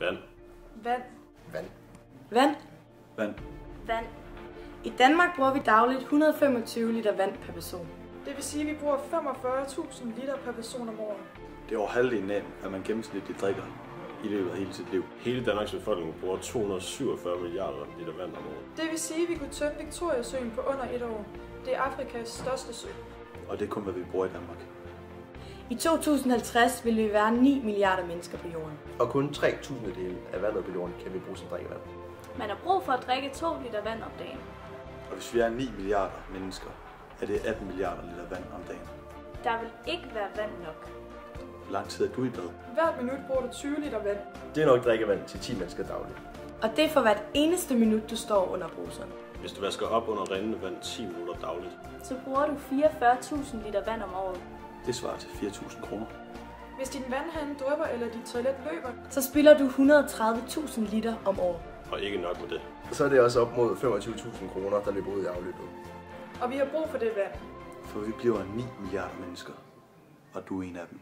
Vand. Vand. Vand. Vand. Vand. Vand. I Danmark bruger vi dagligt 125 liter vand per person. Det vil sige, at vi bruger 45.000 liter per person om året. Det er over halvdelen af, hvad man gennemsnitligt drikker i løbet af hele sit liv. Hele Danmarks befolkning bruger 247 milliarder liter vand om året. Det vil sige, at vi kunne tømme Victoriasøen på under et år. Det er Afrikas største sø. Og det er kun, hvad vi bruger i Danmark. I 2050 vil vi være 9 milliarder mennesker på jorden. Og kun 3/1000 af vandet på jorden kan vi bruge som drikkevand. Man har brug for at drikke 2 liter vand om dagen. Og hvis vi er 9 milliarder mennesker, er det 18 milliarder liter vand om dagen. Der vil ikke være vand nok. Hvor lang tid er du i bad? Hvert minut bruger du 20 liter vand. Det er nok drikkevand til 10 mennesker dagligt. Og det er for hvert eneste minut, du står under bruseren. Hvis du vasker op under rindende vand 10 minutter dagligt, Så bruger du 44.000 liter vand om året. det svarer til 4.000 kroner. Hvis din vandhane drypper eller dit toilet løber, Så spilder du 130.000 liter om året. Og ikke nok med det. Så er det også op mod 25.000 kroner, der løber ud i afløbet. og vi har brug for det vand. For vi bliver 9 milliarder mennesker, og du er en af dem.